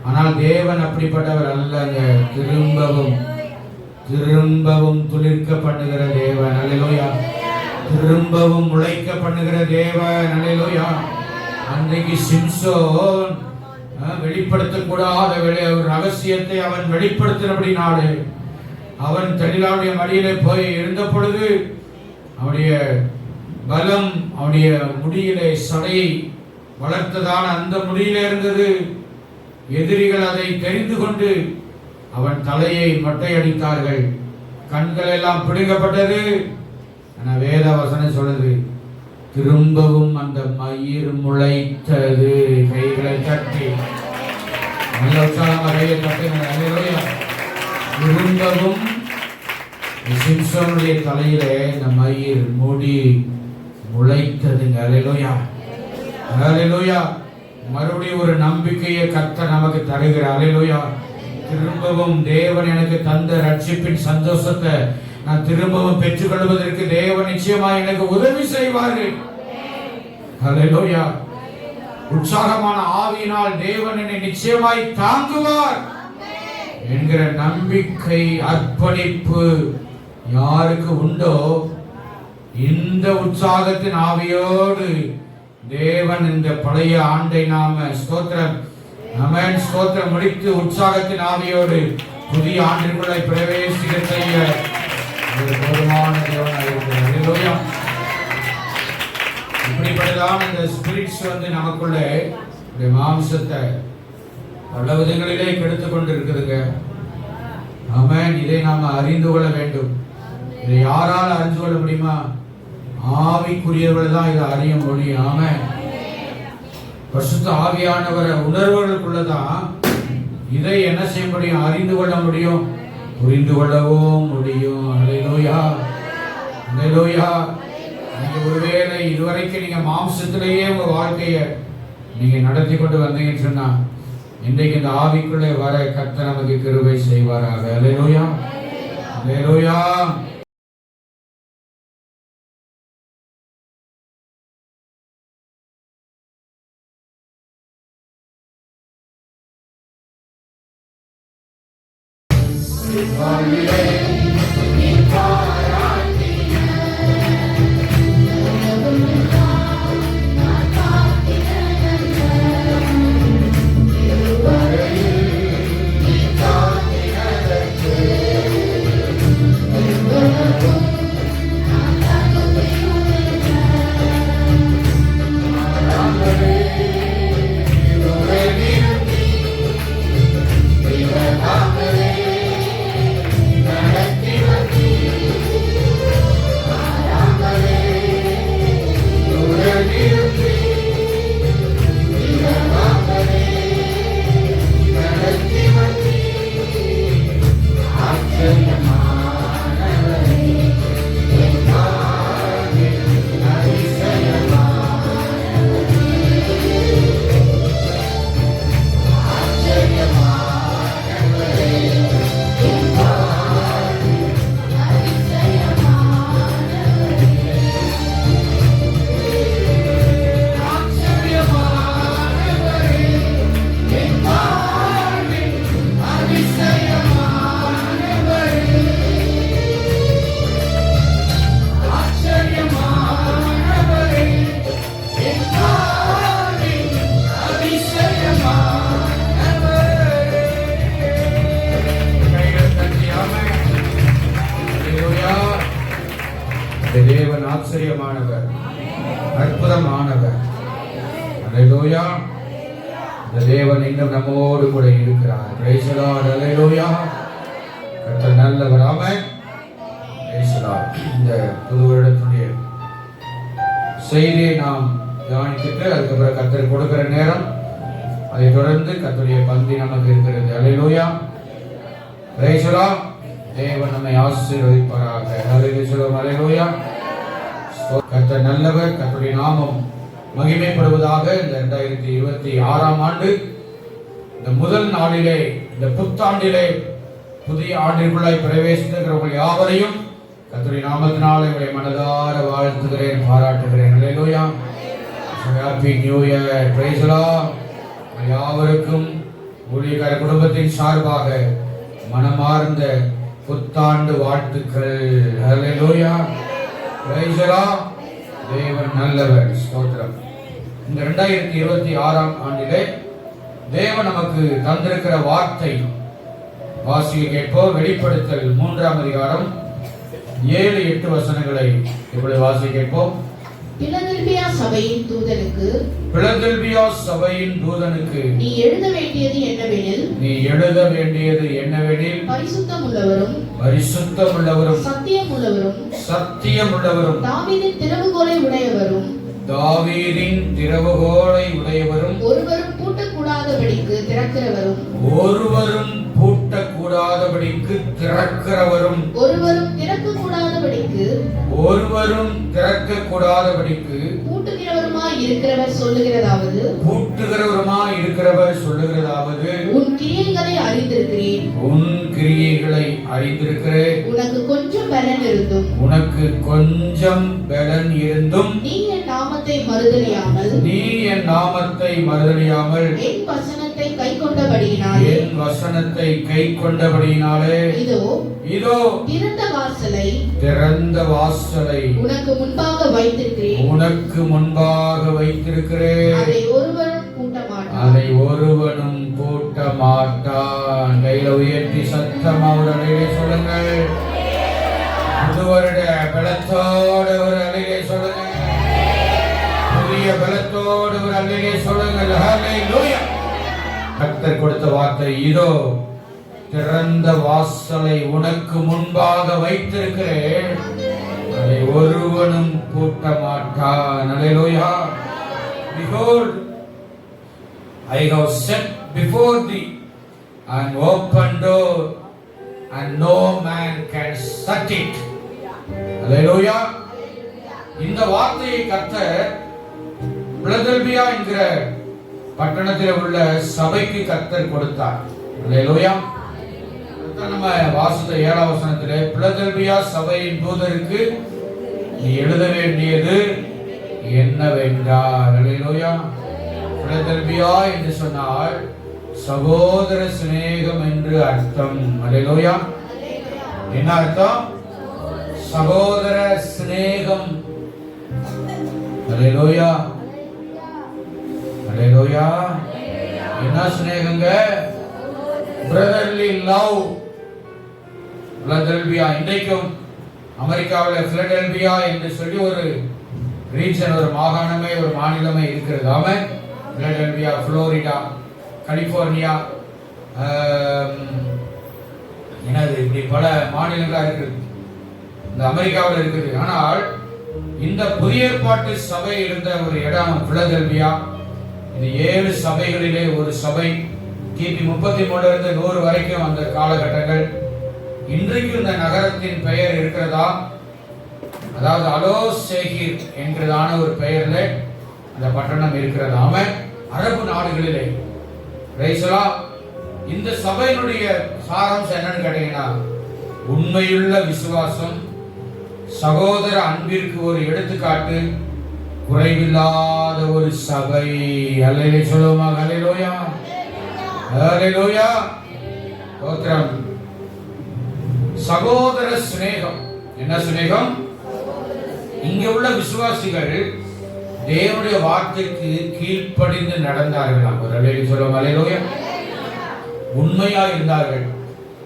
ஆனால் தேவன் அப்படிப்பட்டவர் அல்லங்க. திரும்பவும் திரும்பவும் துளிர்க்க பண்ணுகிற தேவன். அல்லேலூயா. திரும்பவும் முளைக்க பண்ணுகிற தேவன். அல்லேலூயா. அன்றைக்கு சிம்சோன் வெளிப்படுத்தக்கூடாத ஒரு ரகசியத்தை அவன் வெளிப்படுத்தினபடினாலே அவன் தெளிலாவுடைய மடியிலே போய் இருந்த பொழுது அவனுடைய பலம் அவனுடைய முடியிலே சடையை வளர்த்ததான அந்த முடியிலே இருந்தது. எதிரிகள் அதை தெரிந்து கொண்டு அவன் தலையை மொட்டையடித்தார்கள். கண்கள் எல்லாம் பிடுங்கப்பட்டது. ஆனா வேத வசனம் சொல்லுது, திரும்பவும் அந்த மயிர் முளைத்தது. கைகளை தட்டி நல்ல உற்சாகமாக கையை தட்டுங்க. அல்லேலூயா. திரும்பவும் சிம்சோனுடைய தலையிலே இந்த மயிர் முடி முளைத்ததுங்க. அல்லேலூயா. அல்லேலூயா. மறுபடியும் ஒரு நம்பிக்கையை கர்த்தர் நமக்கு தருகிறார். அல்லேலூயா. திரும்பவும் தேவன் எனக்கு தந்த ரட்சிப்பின் சந்தோஷத்தை நான் திரும்பவும் பெற்றுக்கொள்வதற்கு தேவன் நிச்சயமாக எனக்கு உதவி செய்வார்கள். அல்லேலூயா. உற்சாகமான ஆவியினால் தேவன் என்னை நிச்சயமாய் தாங்குவார் என்கிற நம்பிக்கை, அர்ப்பணிப்பு யாருக்கு உண்டோ, இந்த உற்சாகத்தின் ஆவியோடு தேவன் இந்த பழைய ஆண்டை நாம ஸ்தோத்திரம் ஆமென் ஸ்தோத்திரம் முடித்து உற்சாகத்தின் ஆவியோடு புதிய ஆண்டிற்குள்ளே பிரவேசிக்க செய்ய ஒரு போதுமான தேவனாக இருக்கிறார். அல்லேலூயா. இப்படிப்பட்டதான இந்த ஸ்பிரிட்ஸ் நமக்குள்ளே இந்த மாம்சத்தை பல விதங்களிலே கெடுத்து கொண்டு இருக்குதுங்க. ஆமென். இதை நாம அறிந்து கொள்ள வேண்டும். இதை யாரால் அறிந்து கொள்ள முடியுமா? ஆவிக்குரியவர்கள் தான் இதை அறிய முடியும். ஆமென். பரிசுத்த ஆவியானவர உணர்வுகளுக்குள்ளதான் இதை என்ன செய்ய முடியும்? அறிந்து கொள்ள முடியும், புரிந்து கொள்ளவும் முடியும். அல்லேலூயா. அல்லேலூயா. நீங்க ஒருவேளை இதுவரைக்கும் நீங்க மாம்சத்திலேயே உங்க வாழ்க்கைய நீங்க நடத்தி கொண்டு வந்தீங்கன்னு சொன்னா, இன்றைக்கு இந்த ஆவிக்குள்ளே வர கர்த்தர் நமக்கு கிருபை செய்வாராக. அல்லேலூயா. அல்லேலூயா. தேவன் ஆச்சரியமானவர், அற்புதமானவர். அல்லேலூயா. இந்த தேவன் இன்னும் நம்மோடு கூட இருக்கிறார். Praise the Lord. அல்லேலூயா. கர்த்தர் நல்லவர். ஆமென். Praise the Lord. இந்த புது வருடத்துடைய செய்தியை நாம் தியானித்துட்டு அதுக்கப்புறம் கர்த்தர் கொடுக்கிற நேரம், அதை தொடர்ந்து கர்த்தருடைய பந்தி நமக்கு இருக்கிறது. அல்லேலூயா. Praise the Lord. தேவன் நம்மை ஆசீர்வதிப்பாராக. அல்லேலூயா. கர்த்தர் நல்லவர். கர்த்தருடைய நாமம் மகிமைப்படுவதாக. இந்த 2026ஆம் ஆண்டு இந்த முதல் நாளிலே, இந்த புத்தாண்டிலே, புதிய ஆண்டிற்குள்ளாய் பிரவேசித்திருக்கிறவர்கள் யாவரையும் கர்த்தருடைய நாமத்தினாலே உங்களை மனதார வாழ்த்துகிறேன், பாராட்டுகிறேன். அல்லேலூயா. Happy new year. Praise the Lord. யாவருக்கும் ஊழியக்கார குடும்பத்தின் சார்பாக மனமார்ந்த புத்தாண்டு வாழ்த்துக்கள். அல்லேலூயா. Praise the Lord. தேவன் நல்லவர். ஸ்தோத்திரம். இந்த 2026ஆம் ஆண்டிலே தேவன் நமக்கு தந்திருக்கிற வார்த்தை வாசிக்க கேட்போம். வெளிப்படுத்தல் 3ஆம் அதிகாரம் 7-8 வசனங்களை இப்பொழுது வாசிக்க கேட்போம். பிலதெல்பியா சபையின் தூதனுக்கு பிலதெல்பியா சபையின் தூதனுக்கு நீ எழுத வேண்டியது என்னவெனில் நீ எழுத வேண்டியது என்னவெனில் பரிசுத்தம் உள்ளவரும் பரிசுத்தமுள்ளவரும் சத்தியம் உள்ளவரும் சத்தியமுள்ளவரும் தாவீதின் திறவுகோலை உடையவரும் தாவீதின் திறவுகோலை உடையவரும் ஒருவரும் பூட்டக்கூடாதபடிக்கு திறக்கிறவரும் ஒருவரும் பூட்டக்கூடாதபடிக்கு திறக்கிறவரும் ஒருவரும் திறக்கக்கூடாதபடிக்கு ஒருவரும் திறக்கக்கூடாதபடிக்கு பூட்டுகிறவருமாய் இருக்கிறவர் சொல்லுகிறதாவது பூட்டுகிறவருமாய் இருக்கிறவர் சொல்லுகிறதாவது உன் கிரியைகளை அறிந்திருக்கிறேன். உன் கிரியைகளை அறிந்திருக்கிறேன். உனக்கு கொஞ்சம் பலன் இருந்தும் உனக்கு கொஞ்சம் பலன் இருந்தும் நீ என் நாமத்தை மறுதலியாமல் நீ என் நாமத்தை மறுதலியாமல் என் வசனத்தை கைக்கொண்டபடியினாலே என் வசனத்தை கைக்கொண்டபடியினாலே இதோ இதோ திறந்த வாசலை உனக்கு முன்பாக வைத்திருக்கிறேன். அதை ஒருவரும் பூட்ட மாட்டான். அதை ஒருவனும் பூட்ட மாட்டான். கையில உயர்த்தி சத்தமா ஒரு அலையை சொல்லுங்கள். புது வருட பலத்தோடு ஒரு அலையை சொல்லுங்கள். புதிய பலத்தோடு ஒரு அலையை சொல்லுங்கள். ஹல்லேலூயா. கர்த்தர் கொடுத்த வார்த்தை இதோ திறந்த வாசலை உனக்கு முன்பாக வைத்திருக்கிறேன். அதை ஒருவனும் பூட்ட மாட்டான். ஹல்லேலூயா. Behold, I have set before thee an open door, and no man can shut it. Hallelujah. இந்த வார்த்தையை கர்த்தர் பிலதெல்பியா என்கிற பட்டணத்தில் உள்ள சபைக்கு கர்த்தர் கொடுத்தார். ஹல்லேலூயா. நம்ம வாசித்த 7ஆம் வசனத்திலே பிலதெல்பியா சபையின் தூதருக்கு நீ எழுத வேண்டியது என்னவென்றால், ஹல்லேலூயா. பிலதெல்பியா என்று சொன்னால் சகோதர சிநேகம் என்று அர்த்தம். ஹல்லேலூயா. என்ன அர்த்தம்? சகோதர சிநேகம். ஹல்லேலூயா. ஹல்லேலூயா. என்ன சிநேகங்க? Brotherly love. பிலதெல்பியா இன்றைக்கும் அமெரிக்காவில் பிலடெல்பியா என்று சொல்லி ஒரு ரீஜன், ஒரு மாகாணமே, ஒரு மாநிலமே இருக்கிறது. ஆமென். பிலடெல்பியா, புளோரிடா, கலிபோர்னியா, என்னது இப்படி பல மாநிலங்களாக இருக்குது, இந்த அமெரிக்காவில் இருக்குது. ஆனால் இந்த புதிய ஏற்பாட்டு சபை இருந்த ஒரு இடம் பிலதெல்பியா. இது 7 சபைகளிலே ஒரு சபை. கிபி 33 இருந்து 100 வரைக்கும் அந்த காலகட்டங்கள். இன்றைக்கு இந்த நகரத்தின் பெயர் இருக்கிறதா? அதாவது அலோசேகிர் என்கிறதான ஒரு பெயர்ல அந்த பட்டணம் இருக்கிறது. ஆமென். அரபு நாடுகளிலே ரைசலா. இந்த சபையினுடைய சாராம்சம் என்னன்னு கேட்டீங்கன்னா, உண்மையுள்ள விசுவாசம், சகோதர அன்பிற்கு ஒரு எடுத்துக்காட்டு, குறைவில்லாத ஒரு சபை. அல்லேலூயா சொல்லுமா? அல்லேலூயா. அல்லேலூயா. ஸ்தோத்திரம். சகோதர சிநேகம். என்ன சிநேகம்? இங்க உள்ள விசுவாசிகள் தேவனுடைய வார்த்தைக்கு கீழ்ப்படிந்து நடந்தார்களாம். ஒரு அல்லேலூயா சொல்லுமா? அல்லேலூயா. உண்மையா இருந்தார்கள்,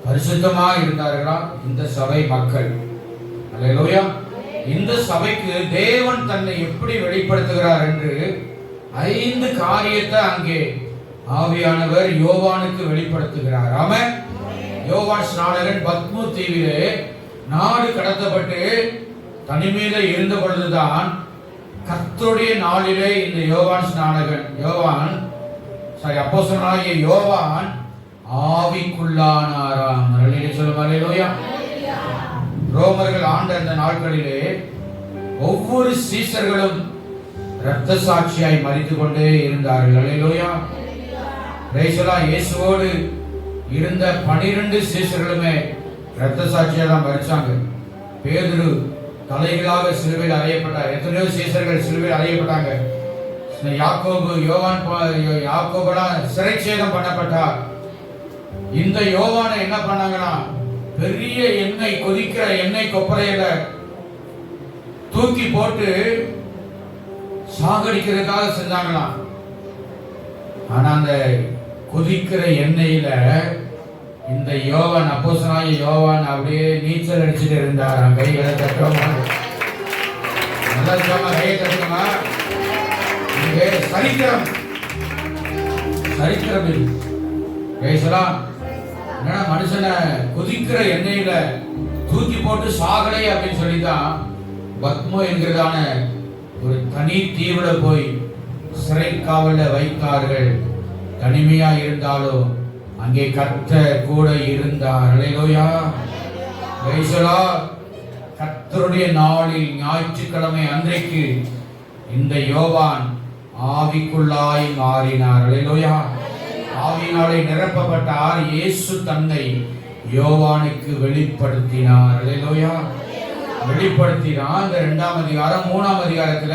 பரிசுத்தமா இருந்தார்களாம் இந்த சபை மக்கள். அல்லேலூயா. இந்த சபைக்கு தேவன் தன்னை எப்படி வெளிப்படுத்துகிறார் என்று 5 காரியத்தை அங்கே ஆவியானவர் யோவானுக்கு வெளிப்படுத்துகிறார். ஆமென். யோவான் ஸ்நானகன் பத்மு தீவிலே நாடு கடத்தப்பட்டு தனிமையில இருந்த பொழுதுதான் கர்த்தருடைய நாளிலே இந்த அப்போஸ்தலனாகிய யோவான் ஆவிக்குள்ளானாராம். அல்லேலூயா. ரோமர்கள் ஆண்ட அந்த நாட்களிலே ஒவ்வொரு சீசர்களும் இரத்த சாட்சியாய் மரித்து கொண்டே இருந்தார்கள். அல்லேலூயா. பிரைஸ் தி இயேசுவோடு இருந்த 12 சீசர்களுமே இரத்த சாட்சியா தான் மரிச்சாங்க. பேதுரு தலைகளாக சிலுவையில் அறையப்பட்டார். எத்தனையோ சீசர்கள் சிலுவையில் அறையப்பட்டாங்க. யாக்கோபெல்லாம் சிறைச்சேதம் பண்ணப்பட்டார். இந்த யோவானை என்ன பண்ணாங்கன்னா, பெரிய எண்ணெய், கொதிக்கிற எண்ணெய் கொப்பரையில தூக்கி போட்டு சாகடிக்கிறதுக்காக செஞ்சாங்களாம். ஆனா அந்த கொதிக்கிற எண்ணெயில இந்த யோவான், அப்போஸ்தலனாகிய யோவான் அப்படியே நீச்சல் அடிச்சுட்டு இருந்தார். கைகளை தட்டுவோம். சரித்திரம் சரித்திரம் இது. பேசலாம் மனுஷனை கொதிக்கிற எண்ணெயில தூக்கி போட்டு சாகலை அப்படின்னு சொல்லிதான் பத்மோ என்கிறதான ஒரு தனி தீவுல போய் சிறை காவல வைத்தார்கள். தனிமையா இருந்தாலும் அங்கே கர்த்தர் கூட இருந்தார். அல்லேலூயா. கர்த்தருடைய நாளில் ஞாயிற்றுக்கிழமை அன்றைக்கு இந்த யோவான் ஆவிக்குள்ளாய் மாறினார். அல்லேலூயா. ஆவியினாலே நிரப்பப்பட்டார். இயேசு தன்னை யோவானுக்கு வெளிப்படுத்தினார். அல்லேலூயா. வெளிப்படுத்தினார். இந்த 2ஆம் அதிகாரம் 3ஆம் அதிகாரத்துல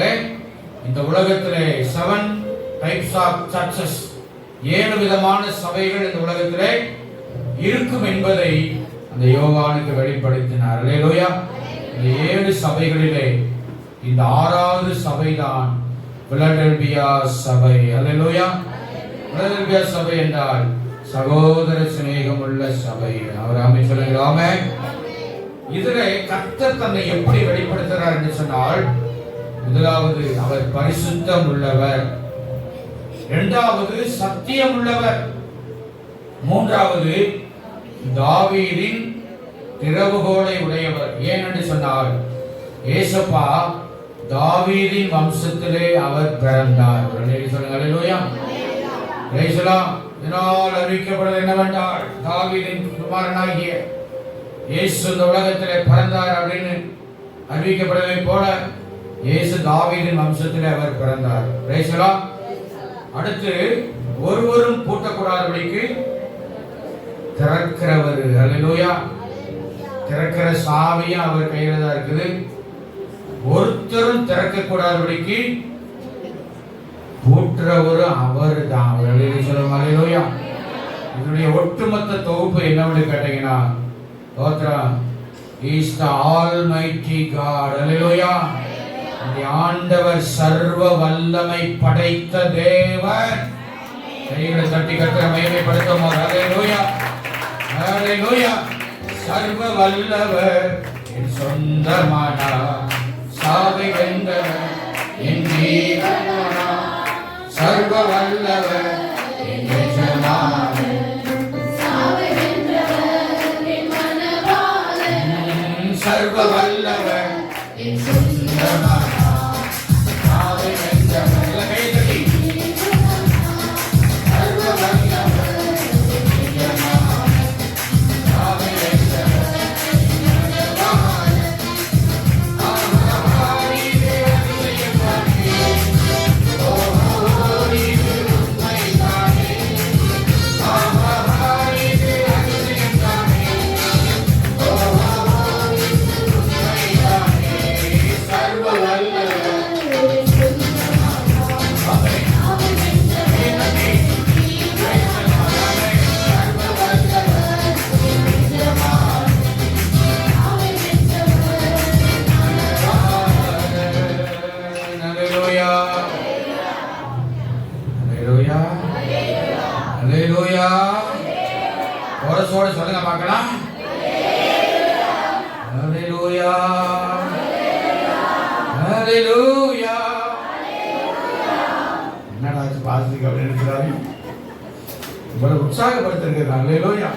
இந்த உலகத்திலே 7 types of churches 7 விதமான சபைகள் இந்த உலகத்திலே இருக்கும் என்பதை அந்த யோவானுக்கு வெளிப்படுத்தினார். அல்லேலூயா. இந்த 7 சபைகளிலே இந்த 6வது சபைதான் பிலடெல்பியா சபை. அல்லேலூயா. பிலடெல்பியா சபை என்றால் சகோதர சிநேகம் உள்ள சபை. அவர் ஆமென் சொல்லுங்க. ஆமென். இதிலே கர்த்தர் தன்னை எப்படி வெளிப்படுத்துகிறார் என்று சொன்னால், முதலாவது அவர் பரிசுத்தம் உள்ளவர், இரண்டாவது சத்தியம் உள்ளவர், மூன்றாவது தாவீதின் திறவுகோலை உடையவர். ஏன் என்று சொன்னால், ஏசப்பா தாவீதின் வம்சத்திலே அவர் பிறந்தார். சொல்லுங்க. அல்லேலூயா. இதனால் அறிவிக்கப்படுவது என்னவென்றால், தாவீதின் குமாரனாகிய இயேசு இந்த உலகத்திலே பிறந்தார் அப்படின்னு அறிவிக்கப்படுவதை போல இயேசு தாவீதின் வம்சத்திலே அவர் பிறந்தார். அடுத்து ஒருவரும் பூட்டக்கூடாதபடிக்கு திறக்கிறவர். அல்லேலூயா. திறக்கிற சாவியும் அவர் கையில தான் இருக்குது. ஒருத்தரும் திறக்க கூடாதபடிக்கு பூட்டுறவரும் அவர் தான். அல்லேலூயா. இதனுடைய ஒட்டுமொத்த தொகுப்பு என்னவென்று கேட்டீங்கன்னா, He is the Almighty God. Hallelujah. ஆண்டவர் சர்வ வல்லமை படைத்த தேவன். கைகளை தட்டி கர்த்தரை மகிமைப்படுத்தும். ஹalleluya. ஹalleluya. சர்வ வல்லவர் என் சொந்தமானார். சாவை வென்றவர் என் ஜீவனானார். சர்வ வல்லவர் என் எஜமானன். சர்வ வல்லவர் என் சொந்தமானார். சாவை வென்றவர். சர்வ வல்லவர் என் எஜமானன். சாவை வென்றவர் என் எஜமானன். ஆமாரிதே அருளையமானே. ஓஹோரி உம்மைதானே. ஆமாரிதே அருளையமானே. கோரஸோட சொல்லுங்க பார்க்கலாம். ஹalleluya. ஹalleluya. என்னடா பாஸ்டிக் அப்படி நினைக்கிறாரு? உங்களை உற்சாகப்படுத்துங்க. ஹalleluya.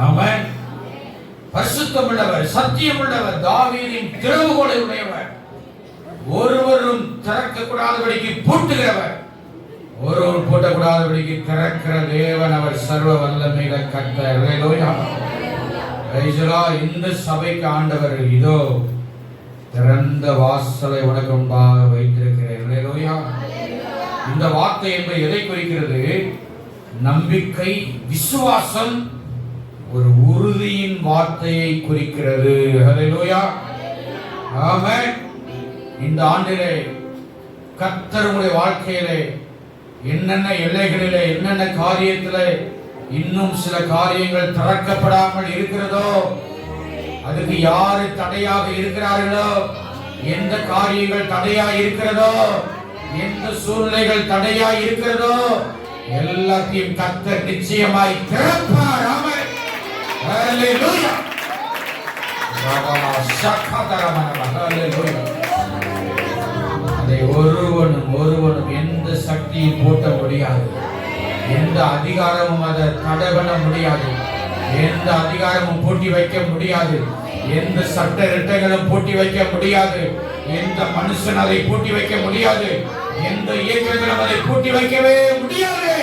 ஆமென். பரிசுத்தம் உள்ளவர், சத்தியம் உள்ளவர், தாவீதின் திறவுகோலை உடையவர், ஒருவரும் திறக்க கூடாதபடிக்கு பூட்டுகிறவர், ஒருவர் பூட்டக்கூடாதபடிக்கு திறக்கிற தேவன், அவர் சர்வ வல்லமையுள்ள கர்த்தர். ஹalleluya. இந்த சபைக்கு ஆண்டவர் இதோ திறந்த வாசலை உனக்கு முன்பாக வைத்திருக்கிறேன். ஹalleluya. இந்த வார்த்தை என்பது எதை குறிக்கிறது? நம்பிக்கை, விசுவாசம், ஒரு உறுதியின் வார்த்தையை குறிக்கிறது. ஹalleluya. ஆமென். இந்த ஆண்டிலே கர்த்தர் உங்களுடைய வாழ்க்கையிலே என்னென்ன எல்லைகளிலே, என்னென்ன காரியத்திலே இன்னும் சில காரியங்கள் திறக்கப்படாமல் இருக்கிறதோ, அதுக்கு யாரு தடையாக இருக்கிறார்களோ, எந்த காரியங்கள் தடையா இருக்கிறதோ, எந்த சூழ்நிலைகள் தடையா இருக்கிறதோ, எல்லாத்தையும் கர்த்தர் நிச்சயமாய் திறப்பார். ஆமென். ஹalleluya. ஹalleluya. அதை ஒருவனும் எந்த சக்தியும் போட்ட முடியாது. எந்த அதிகாரமும் அதை தடை பண்ண முடியாது. எந்த அதிகாரமும் பூட்டி வைக்க முடியாது. எந்த சட்ட இரட்டைகளும் பூட்டி வைக்க முடியாது. எந்த மனுஷன் அதை பூட்டி வைக்க முடியாது. எந்த இயக்கங்களும் அதை பூட்டி வைக்கவே முடியாது.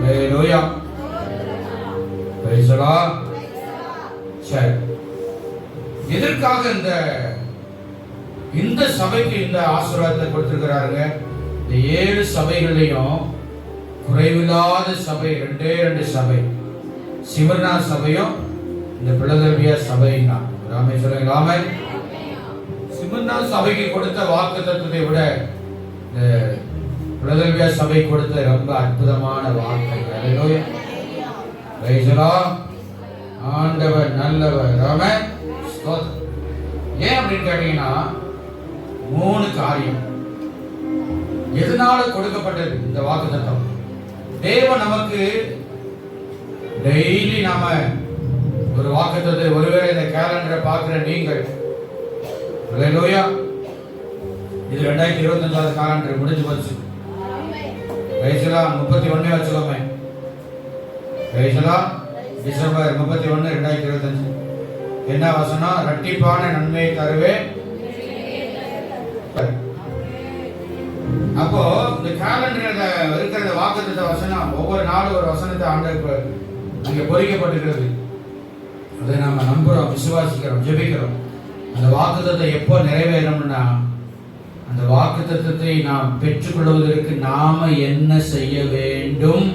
ஹalleluya. praise the Lord. சரி, எதற்காக இந்த சபைக்கு இந்த ஆசீர்வாதத்தை கொடுத்திருக்கிறாருங்க? இந்த 7 சபைகளையும் குறைவில்லாத சபை 2 சபை, சிமர்னா சபையும் இந்த பிலதெல்பியா சபையும் தான். ராமேஸ்வரம் ராமன் சிமர்னா சபைக்கு கொடுத்த வாக்குத்தத்தத்தை விட இந்த பிலதெல்பியா சபை கொடுத்த ரொம்ப அற்புதமான வார்த்தை. ஹalleluya. praise the Lord. ஆண்டவர் நல்லவர். ராமன் ஸ்தோத்திரம். ஏன் அப்படின்னு கேட்டீங்கன்னா 3 காரியம். எதனால கொடுக்கப்பட்டது இந்த வாக்குத்தத்தம்? தேவன் நமக்கு டெய்லி நாம ஒரு வாக்குத்தத்தை, ஒருவேளை இந்த கேலண்டரை பார்க்கிற நீங்கள், ஹalleluya, இது 2025 காலண்டர் முடிஞ்சு போச்சு. ரைசலா 31 வச்சுக்கோமே. ரைசலா டிசம்பர் 31 2025 என்ன வசனம்? இரட்டிப்பான நன்மையை தருவேன். அப்போ இந்த கேலண்டர்ல இருக்கிற வாக்குத்தத்த வசனம் ஒவ்வொரு நாளும் ஒரு வசனத்தை ஆண்டவர் அங்கே பொறிக்கப்பட்டிருக்கிறது. அதை நாம நம்புறோம், விசுவாசிக்கிறோம், ஜெபிக்கிறோம். அந்த வாக்குத்தத்தை எப்போ நிறைவேறும்னா, அந்த வாக்குத்தத்தத்தை நாம் பெற்றுக்கொள்வதற்கு நாம என்ன செய்ய வேண்டும்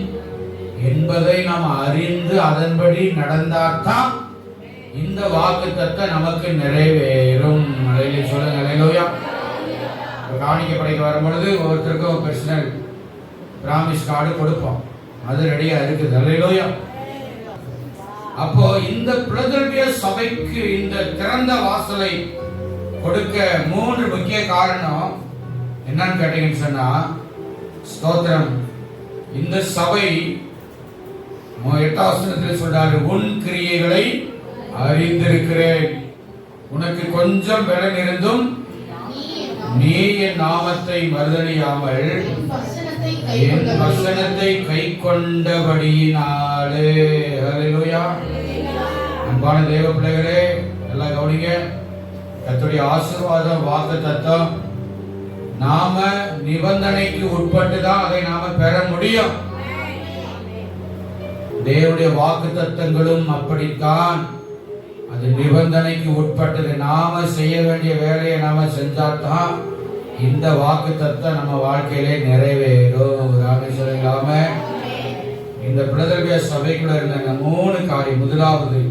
என்பதை நாம் அறிந்து அதன்படி நடந்தால்தான் இந்த வாக்குத்தத்தம் நமக்கு நிறைவேறும். சொல்லுங்க ஹalleluya. காணிக்கை படைக்க வரும்பொழுது ஒவ்வொருத்தருக்கும் பர்சனல் பிராமிஸ் கார்டு கொடுப்போம். அது ரெடியா இருக்குது. ஹalleluya. அப்போ இந்த பிலதெல்பியா சபைக்கு இந்த திறந்த வாசலை கொடுக்க 3 முக்கிய காரணம் என்னன்னு கேட்டீங்கன்னு சொன்னா, ஸ்தோத்திரம், இந்த சபை 8ஆம் வசனத்தில் சொல்றாரு, உன் கிரியைகளை அறிந்திருக்கிறேன், உனக்கு கொஞ்சம் பலன் இருந்தும் நீ என் நாமத்தை மறுதலியாமல் என் வசனத்தை கை கொண்டபடியினாலே. ஹalleluya. அன்பான தேவ பிள்ளைகளே, எல்லாம் கவனிங்க. கர்த்தருடைய ஆசீர்வாதம், வாக்குத்தத்தம் நாம நிபந்தனைக்கு உட்பட்டு தான் அதை நாம பெற முடியும். தேவனுடைய வாக்குத்தத்தங்களும் அப்படித்தான். அது நிபந்தனைக்கு உட்பட்டது. நாம செய்ய வேண்டிய வேலையை நாம செஞ்சாதான் இந்த வாக்குத்தத்தம் நம்ம வாழ்க்கையிலே நிறைவேறும். ராமேஸ்வரம் இந்த பிலதெல்பியா சபைக்குள்ள இருந்த 3 காரியம். முதலாவது,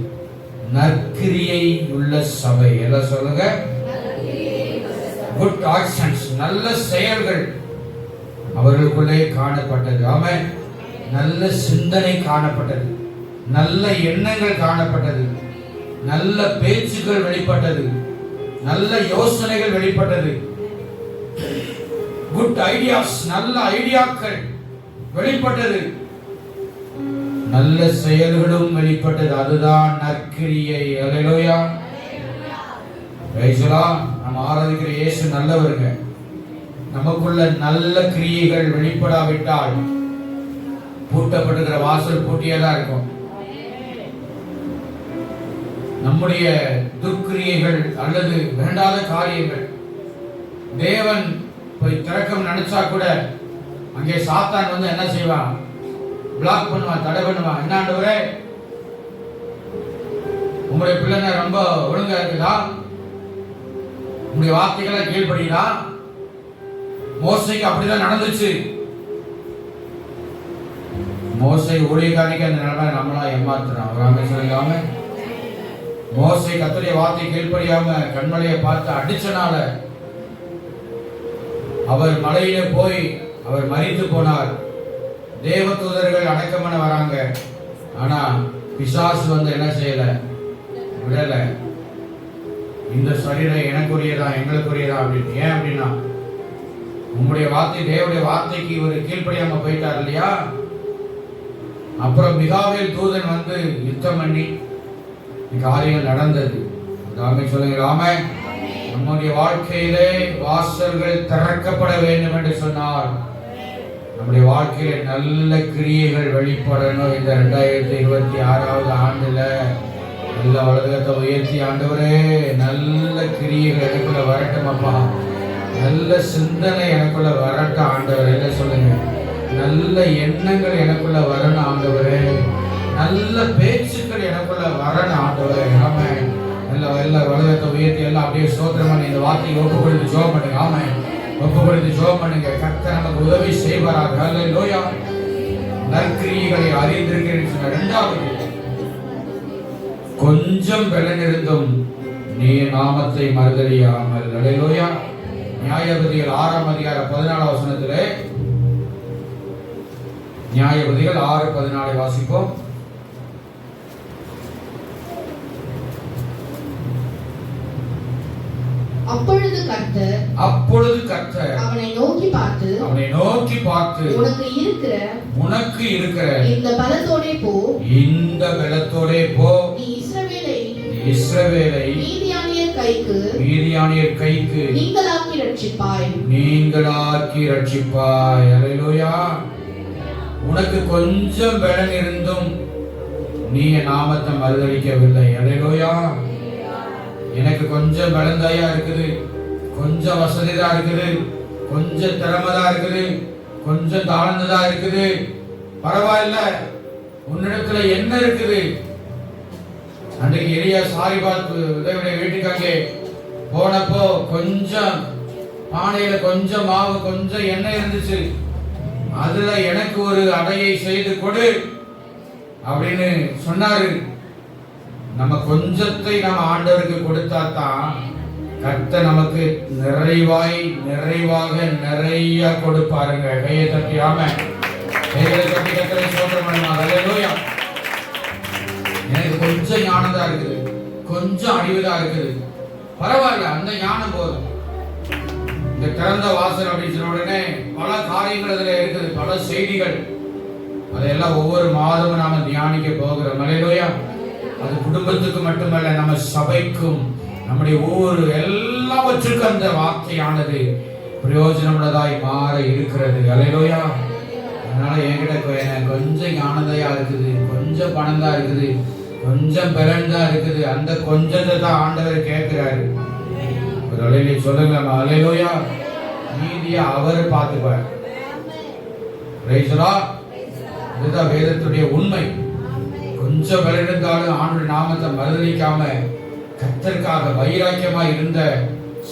நற்கிரியை உள்ள சபை. எல்லாம் சொல்லுங்க, குட் ஆக்ஷன்ஸ், நல்ல செயல்கள் அவர்களுக்குள்ளே காணப்பட்டது. ஆமென். நல்ல சிந்தனை காணப்பட்டது, நல்ல எண்ணங்கள் காணப்பட்டது, நல்ல பேச்சுகள் வெளிப்பட்டது, நல்ல யோசனைகள் வெளிப்பட்டது. குட் ஐடியாஸ், நல்ல ஐடியாக்கள் வெளிப்பட்டது, நல்ல செயல்களும் வெளிப்பட்டது. அதுதான் நற்கிரியை. ஹalleluya. பிரைஸ்லா. நம்ம ஆராதிக்கிற இயேசு நல்லவருங்க. நமக்குள்ள நல்ல கிரியைகள் வெளிப்படாவிட்டால் பூட்டப்பட்டிருக்கிற வாசல் பூட்டியதா இருக்கும். நம்முடைய துர்க்கிரியைகள் அல்லது வேண்டாத காரியங்கள் தேவன் போய் திறக்கம் நினைச்சா கூட அங்கே சாத்தான் வந்து என்ன செய்வான்? பிளாக் பண்ணுவான், தடை பண்ணுவான். என்ன ஆண்டவரே, உங்களுடைய பிள்ளைங்க ரொம்ப ஒழுங்கா இருக்குதா? உங்களுடைய வார்த்தைகளை கீழ்படுகிறா? மோசைக்கு அப்படிதான் நடந்துச்சு. மோசை ஊழியக்காரிக்கு அந்த நிலைமை நம்மளா ஏமாத்துறான். ராமேஸ்வரம் மோசை கர்த்தருடைய வார்த்தை கீழ்ப்படியாம கண்மலையை பார்த்து அடிச்சனால அவர் மலையிலே போய் அவர் மரித்து போனார். தேவதூதர்கள் அடக்கம் பண்ண வராங்க. ஆனா பிசாசு வந்து என்ன செய்யல, விடல. இந்த சரீரம் எனக்குரியதா, எங்களுக்குரியதா அப்படின்னு. ஏன் அப்படின்னா, உங்களுடைய வார்த்தை, தேவனுடைய வார்த்தைக்கு இவர் கீழ்ப்படியாம போயிட்டார் இல்லையா? அப்புறம் மிகாவேல் தூதன் வந்து யுத்தம் பண்ணி காரியங்கள் நடந்தது. சொல்லுங்க. நம்முடைய வாழ்க்கையிலே வாசல்கள் திறக்கப்பட வேண்டும் என்று சொன்னார். நம்முடைய வாழ்க்கையில நல்ல கிரியைகள் வெளிப்படணும். இந்த 2026 ஆண்டுல நல்ல உலகத்தை உயர்த்தி ஆண்டவரே நல்ல கிரியைகள் எனக்குள்ள வரட்டும் அப்பா, நல்ல சிந்தனை எனக்குள்ள வரட்டும் ஆண்டவரே. என்ன சொல்லுங்க, நல்ல எண்ணங்கள் எனக்குள்ள வரணும் ஆண்டவரே, நல்ல பேச்சுக்கள் எனக்குள்ள வரணும் ஆண்டவரே. ஆமே, எல்லா உலகத்தை உயர்த்தி எல்லாம் அப்படியே ஸ்தோத்திரம் பண்ணி இந்த வார்த்தையை ஒப்பு கொடுத்து ஜெபம் பண்ணுங்க. ஆமே, ஒப்பு கொடுத்து ஜெபம் பண்ணுங்க. கர்த்தர் நமக்கு உதவி செய்வாராக. ஹல்லேலூயா. நற்கிரியைகளை அறிந்திருக்கிறேன் சொன்ன. இரண்டாவது, கொஞ்சம் பலனிருந்தும் நீ நாமத்தை மறுதலியாமல். ஹல்லேலூயா. நியாயாதிபதிகள் 6ஆம் அதிகாரம் 14ஆம் வசனத்திலே, நியாயாதிபதிகள் 6:14 வாசிப்போம். அப்பொழுது கர்த்தர் அவனை நோக்கி பார்த்து உனக்கு இருக்கிற இந்த பலத்தோடே போ, நீ இஸ்ரவேலை மீதியானியர் கைக்கு நீங்களாக்கி ரட்சிப்பாய். அல்லேலூயா. உனக்கு கொஞ்சம் பலன் இருந்தும் நீ நாமத்தை மறுதலிக்கவில்லை. அல்லேலூயா. எனக்கு கொஞ்சம் பலந்தாயா இருக்குது, கொஞ்சம் வசதிதான் இருக்குது, கொஞ்சம் திறமைதான் இருக்குது, கொஞ்சம் தாழ்ந்ததா இருக்குது, பரவாயில்ல, உன்னிடத்துல என்ன இருக்குது? அன்றைக்கு எரியா சாரிபாத் உதவியுடைய வீட்டுக்கு அங்கே போனப்போ கொஞ்சம் பானையில கொஞ்சம் மாவு கொஞ்சம் எண்ணெய் இருந்துச்சு, அதுல எனக்கு ஒரு அடையை செய்து கொடு அப்படின்னு சொன்னாரு. நம்ம கொஞ்சத்தை நம்ம ஆண்டவருக்கு கொடுத்தா தான் கர்த்தர் நமக்கு நிறைவாக நிறைய கொடுப்பாருங்க. கையை தட்டி ஆமே, கையை தட்டி கர்த்தரை ஸ்தோத்திரம் பண்ணுங்க. அல்லேலூயா. எனக்கு கொஞ்சம் ஞானம் தான் இருக்குது, கொஞ்சம் அறிவுதான் இருக்குது, பரவாயில்ல, அந்த ஞானம் போதும். இந்த திறந்த வாசல் அப்படின்னு சொன்ன உடனே பல காரியங்கள் அதுல இருக்குது, பல செய்திகள், அதையெல்லாம் ஒவ்வொரு மாதமும் நாம தியானிக்க போகிறோம். அல்லேலூயா. அது குடும்பத்துக்கு மட்டுமல்ல, நம்ம சபைக்கும் நம்முடைய ஒவ்வொரு எல்லாவற்றுக்கும் அந்த வார்த்தையானது பிரயோஜனமுள்ளதாய் மாற இருக்கிறது. அல்லேலூயா. அதனால என்கிட்ட கொஞ்சம் ஞானதையா இருக்குது, கொஞ்சம் பணம் தான் இருக்குது, கொஞ்சம் பலன் தான் இருக்குது, அந்த கொஞ்சத்தை தான் ஆண்டவர் கேட்கிறாரு. ஒரு அலையிலே சொல்லுங்க, அல்லேலூயா. மீதியா அவர் பார்த்துப்பார். இதுதான் வேதத்துடைய உண்மை. கொஞ்சம் பலன் இருந்தாலும் ஆண்டுடைய நாமத்தை மறுதலிக்காம கர்த்தருக்காக வைராக்கியமா இருந்த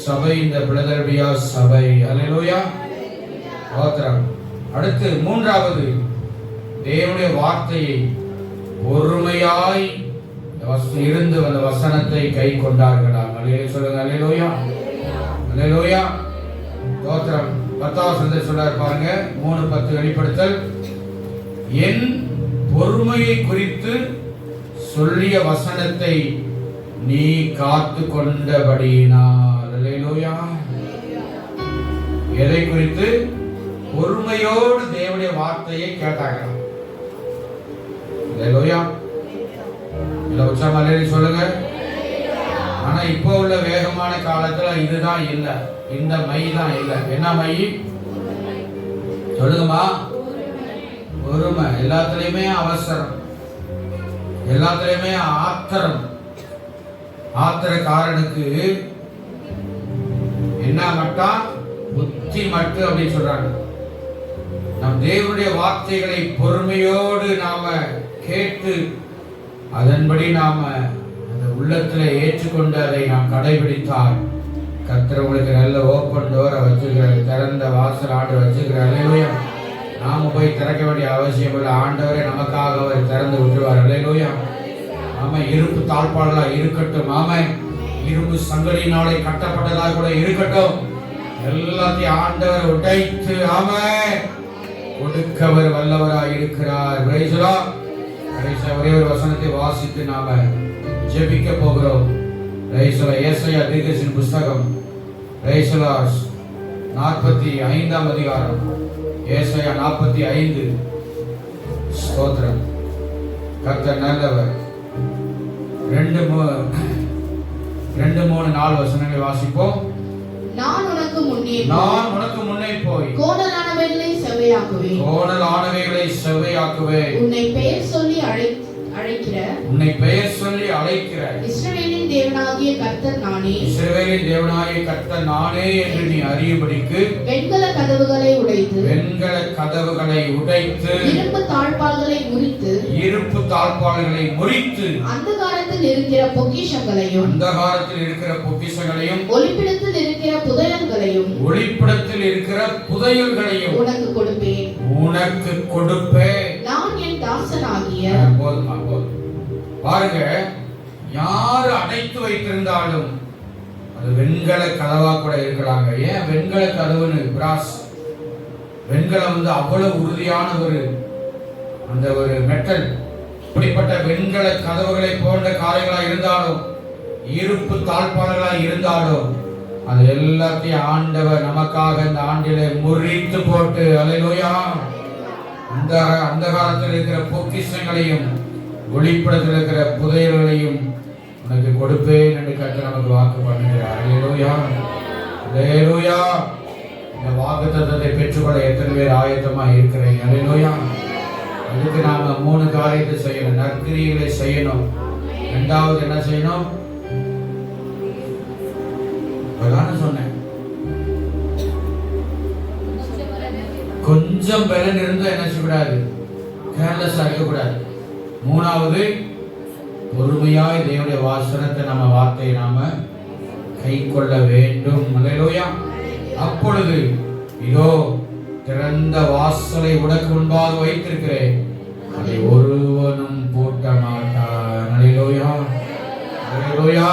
சபை இந்த பிலதெல்பியா சபை. அல்லேலூயா. ஸ்தோத்திரம். அடுத்து மூன்றாவது, தேவனுடைய வார்த்தையை பொறுமையாய் இருந்து அந்த வசனத்தை கை கொண்டார்களாம். அல்லேலூயா சொல்லுங்க. அல்லேலூயா. அல்லேலூயா. ஸ்தோத்திரம். 10ஆம் வசனத்தை சொல்றார் பாருங்க, 3:10 வெளிப்படுத்தல். என் பொறுமையை குறித்து சொல்லிய வசனத்தை நீ காத்து கொண்டபடியினால். அல்லேலூயா. எதை குறித்து? பொறுமையோடு தேவனுடைய வார்த்தையை கேட்டாங்க. அல்லேலூயா. இல்ல உற்சாகம் அல்லேலூயா சொல்லுங்க. ஆனா இப்போ உள்ள வேகமான காலத்துல இதுதான் இல்ல, இந்த மை தான் இல்ல. என்ன மை? சொல்லுங்கம்மா. பொறுமை. எல்லாத்துலயுமே அவசரம், எல்லாத்துலயுமே ஆத்திரம். ஆத்திரக்காரனுக்கு என்ன மட்டான்? புத்தி மட்டு அப்படின்னு சொல்றாங்க. நம் தேவனுடைய வார்த்தைகளை பொறுமையோடு நாம கேட்டு அதன்படி நாம அந்த உள்ளத்துல ஏற்றுக்கொண்டு அதை நாம் கடைபிடித்தால் கர்த்தர் உங்களுக்கு நல்ல ஓப்பன் டோரை வச்சுக்கிறார், திறந்த வாசல் ஆண்டு வச்சுக்கிறார். அல்லேலூயா. நாம போய் திறக்க வேண்டிய அவசியம் இல்லை, ஆண்டவரே நமக்காக அவர் திறந்து விட்டுருவார். அல்லேலூயா. ஆமா, இரும்பு தாழ்பாளா இருக்கட்டும், ஆமா, இரும்பு சங்கடியினாலே கட்டப்பட்டதா கூட இருக்கட்டும், எல்லாத்தையும் ஆண்டவர் உடைத்து ஆமா கொடுக்கவர் வல்லவராய் இருக்கிறார். ஒரே ஒரு வசனத்தை வாசித்து நாம ஜெபிக்க போகிறோம். ஏசாயா தீர்க்கதரிசியின் புஸ்தகம் 45ஆம் அதிகாரம், ஏசாயா 45. ஸ்தோத்திரம். கர்த்தர் நல்லவர். 2-3-4 வசனங்களை வாசிப்போம். நான் உனக்கு முன்னே போய் கோணலானவைகளை செவ்வையாக்குவேன். உன்னை பெயர் சொல்லி அழைக்கிற இஸ்ரவேலின் தேவனாகிய கர்த்தர் நானே என்று நீ அறியும்படிக்கு வெண்கல கதவுகளை உடைத்து இரும்பு தாழ்பால்களை முறித்து அந்தகாரத்தில் இருக்கிற பொக்கிஷங்களையும் ஒளிப்பிடத்தில் இருக்கிற புதையல்களையும் உனக்கு கொடுப்பேன். நான் என் தாசனாகிய பாருங்க, யாரு அடைத்து வைத்திருந்தாலும் அது வெண்கல கதவா கூட இருக்கலாங்க. ஏன் வெண்கல கதவுன்னு? பிராஸ் வெண்கலம் அவ்வளவு உறுதியான அந்த ஒரு மெட்டல். இப்படிப்பட்ட வெண்கல கதவுகளை போன்ற காரியங்களா இருந்தாலும், இருப்பு தாழ்பாளர்களா இருந்தாலும், அது எல்லாத்தையும் ஆண்டவர் நமக்காக இந்த ஆண்டிலே முறித்து போட்டு, அல்லேலூயா, அந்த காலத்தில் இருக்கிற பொக்கிஷங்களையும் ஒளிப்படத்தில் இருக்கிற புதையல்களையும் உனக்கு கொடுப்பேன் என்று கர்த்தர் நமக்கு வாக்கு பண்ணுகிறார். அல்லேலூயா, அல்லேலூயா. இந்த வாக்குத்தத்தத்தை பெற்றுக்கொள்ள எத்தனை பேர் ஆயத்தமா இருக்கிறீங்க? அல்லேலூயா. அதுக்கு நாம 3 காரியத்தை செய்யணும். நற்கிரியைகளை செய்யணும். 2வது என்ன செய்யணும்? அதான் சொன்னேன், கொஞ்சம் பலன் இருந்து என்ன செய்யக்கூடாது? கேர்லெஸ்ஸா இருக்கக்கூடாது. 3வது, பொறுமையாய் தேவனுடைய வாசனத்தை வார்த்தையை நாம கை கொள்ள வேண்டும். அல்லேலூயா. அப்பொழுது இதோ திறந்த வாசலை உனக்கு முன்பாக வைத்திருக்கிறேன், அதை ஒருவனும் பூட்ட மாட்டான். அல்லேலூயா, அல்லேலூயா.